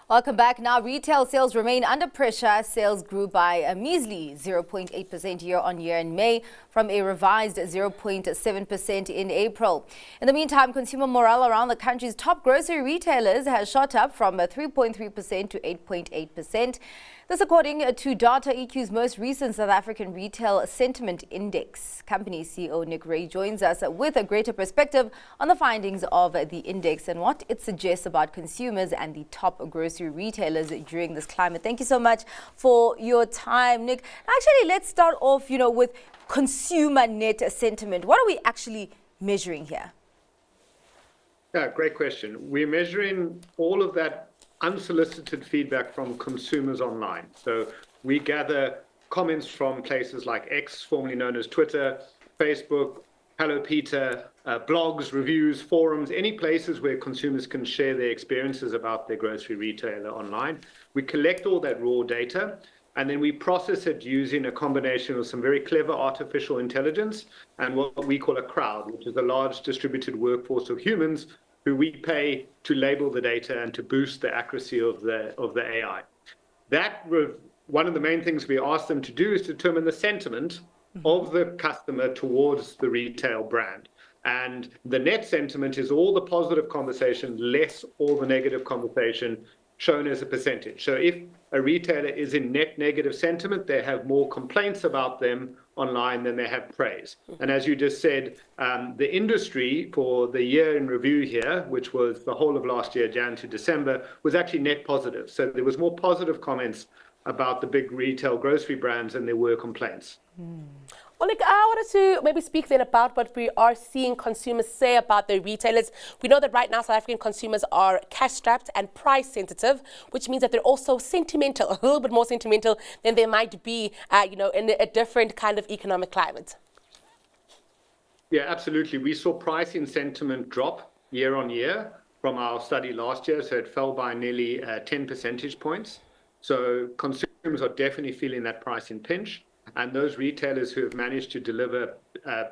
Welcome back. Now, retail sales remain under pressure. Sales grew by a measly 0.8% year on year in May from a revised 0.7% in April. In the meantime, consumer morale around the country's top grocery retailers has shot up from 3.3% to 8.8%. This according to DataEQ's most recent South African Retail Sentiment Index. Company CEO Nic Ray joins us with a greater perspective on the findings of the index and what it suggests about consumers and the top grocery retailers during this climate. Thank you so much for your time, Nic. Actually, let's start off, with consumer net sentiment. What are we actually measuring here? Yeah, great question. We're measuring all of that unsolicited feedback from consumers online. So we gather comments from places like X, formerly known as Twitter, Facebook, Hello Peter, blogs, reviews, forums, any places where consumers can share their experiences about their grocery retailer online. We collect all that raw data and then we process it using a combination of some very clever artificial intelligence and what we call a crowd, which is a large distributed workforce of humans who we pay to label the data and to boost the accuracy of the AI. One of the main things we ask them to do is determine the sentiment of the customer towards the retail brand. And the net sentiment is all the positive conversation, less all the negative conversation, shown as a percentage. So if a retailer is in net negative sentiment, they have more complaints about them online than they have praise. And as you just said, the industry for the year in review here, which was the whole of last year, Jan to December, was actually net positive. So there was more positive comments about the big retail grocery brands than there were complaints. Well, I wanted to maybe speak then about what we are seeing consumers say about the retailers. We know that right now South African consumers are cash-strapped and price-sensitive, which means that they're also sentimental, a little bit more sentimental than they might be, in a different kind of economic climate. Yeah, absolutely. We saw pricing sentiment drop year on year from our study last year, so it fell by nearly 10 percentage points. So consumers are definitely feeling that pricing pinch. And those retailers who have managed to deliver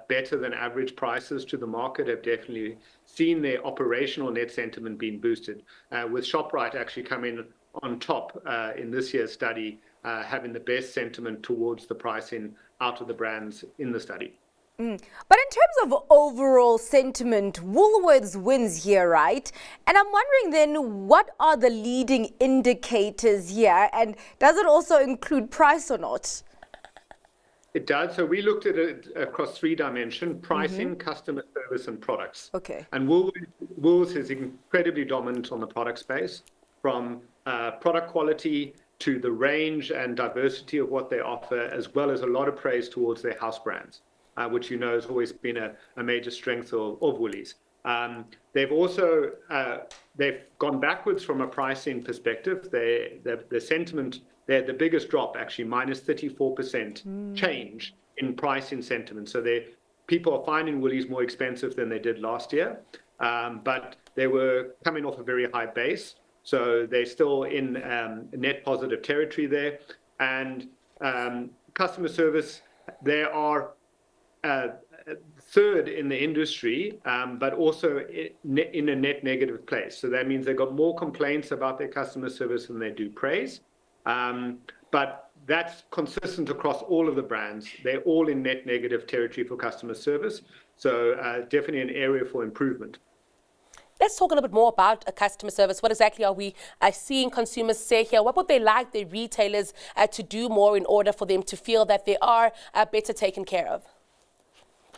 better than average prices to the market have definitely seen their operational net sentiment being boosted, with ShopRite actually coming on top in this year's study, having the best sentiment towards the pricing out of the brands in the study. But in terms of overall sentiment, Woolworths wins here, right? And I'm wondering then, what are the leading indicators here? And does it also include price or not? It does. So we looked at it across 3 dimensions: pricing, customer service, and products. Okay. And Woolworths is incredibly dominant on the product space, from product quality to the range and diversity of what they offer, as well as a lot of praise towards their house brands, which has always been a major strength of Woolies. They've also they've gone backwards from a pricing perspective. The sentiment, they had the biggest drop, actually, minus 34% change in pricing sentiment. So people are finding Woolies more expensive than they did last year, but they were coming off a very high base. So they're still in net positive territory there. And customer service, they are third in the industry, but also in a net negative place. So that means they've got more complaints about their customer service than they do praise. But that's consistent across all of the brands. They're all in net negative territory for customer service. So definitely an area for improvement. Let's talk a little bit more about customer service. What exactly are we seeing consumers say here? What would they like their retailers to do more in order for them to feel that they are better taken care of?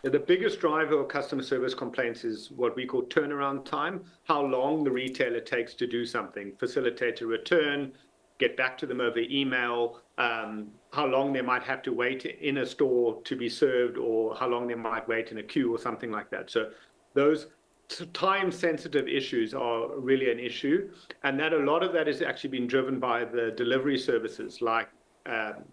The biggest driver of customer service complaints is what we call turnaround time, how long the retailer takes to do something, facilitate a return, get back to them over email, how long they might have to wait in a store to be served, or how long they might wait in a queue or something like that. So those time-sensitive issues are really an issue, and that a lot of that is actually been driven by the delivery services like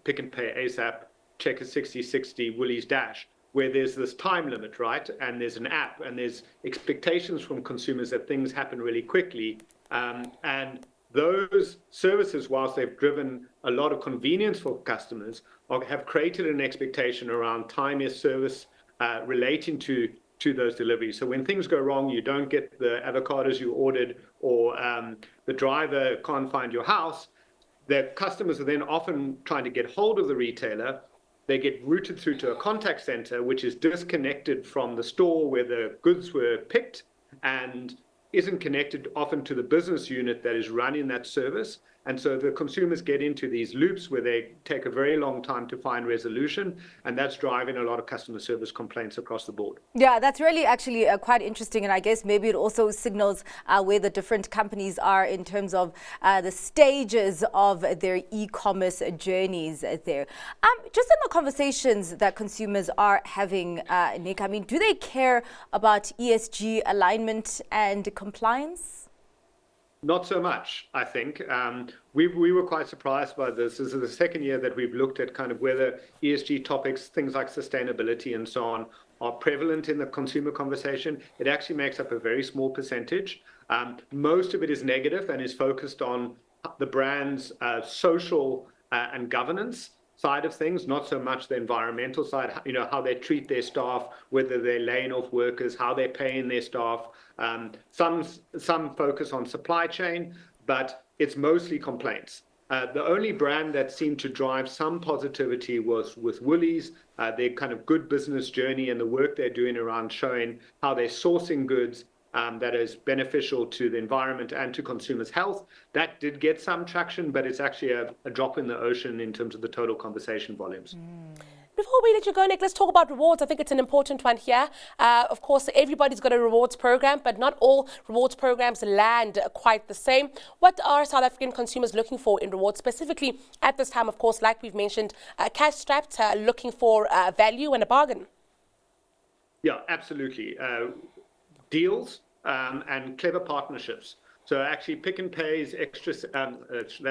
Pick and Pay ASAP, Checkers 6060, Woolies Dash, where there's this time limit, right? And there's an app, and there's expectations from consumers that things happen really quickly. And those services, whilst they've driven a lot of convenience for customers, have created an expectation around time as service relating to to those deliveries. So when things go wrong, you don't get the avocados you ordered, or the driver can't find your house, the customers are then often trying to get hold of the retailer. They get routed through to a contact center, which is disconnected from the store where the goods were picked and isn't connected often to the business unit that is running that service. And so the consumers get into these loops where they take a very long time to find resolution, and that's driving a lot of customer service complaints across the board. Yeah, that's really actually quite interesting, and I guess maybe it also signals where the different companies are in terms of the stages of their e-commerce journeys there. Just in the conversations that consumers are having, Nic, I mean, do they care about ESG alignment and compliance? Not so much, I think. We were quite surprised by this. This is the second year that we've looked at kind of whether ESG topics, things like sustainability and so on, are prevalent in the consumer conversation. It actually makes up a very small percentage. Most of it is negative and is focused on the brand's social and governance side of things, not so much the environmental side, how they treat their staff, whether they're laying off workers, how they're paying their staff. Some focus on supply chain, but it's mostly complaints. The only brand that seemed to drive some positivity was with Woolies, their kind of good business journey and the work they're doing around showing how they're sourcing goods that is beneficial to the environment and to consumers' health. That did get some traction, but it's actually a drop in the ocean in terms of the total conversation volumes. Before we let you go, Nic, let's talk about rewards. I think it's an important one here. Of course, everybody's got a rewards program, but not all rewards programs land quite the same. What are South African consumers looking for in rewards, specifically at this time, of course, like we've mentioned, cash-strapped, looking for value and a bargain? Yeah, absolutely. Deals and clever partnerships. So actually, Pick n Pay's extra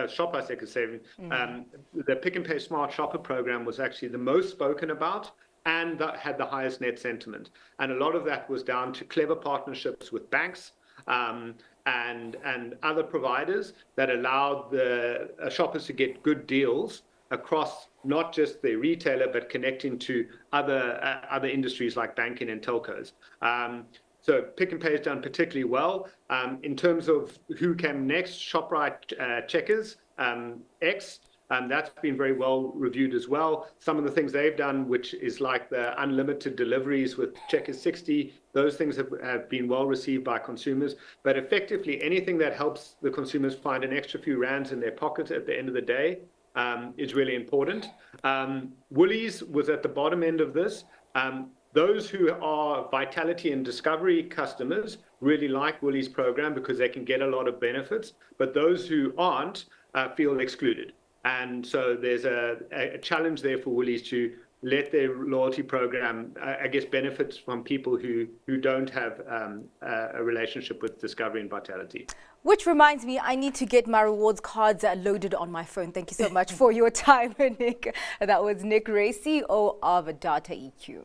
Shoppers Eco Saving, the Pick n Pay Smart Shopper program was actually the most spoken about and that had the highest net sentiment. And a lot of that was down to clever partnerships with banks and other providers that allowed the shoppers to get good deals across not just the retailer, but connecting to other industries like banking and telcos. So Pick n Pay has done particularly well. In terms of who came next, ShopRite Checkers X, that's been very well reviewed as well. Some of the things they've done, which is like the unlimited deliveries with Checkers 60, those things have been well received by consumers. But effectively, anything that helps the consumers find an extra few rands in their pocket at the end of the day is really important. Woolies was at the bottom end of this. Those who are Vitality and Discovery customers really like Woolies program because they can get a lot of benefits, but those who aren't feel excluded. And so there's a challenge there for Woolies to let their loyalty program, I guess, benefits from people who don't have a relationship with Discovery and Vitality. Which reminds me, I need to get my rewards cards loaded on my phone. Thank you so much for your time, Nic. That was Nic Ray, CEO of DataEQ.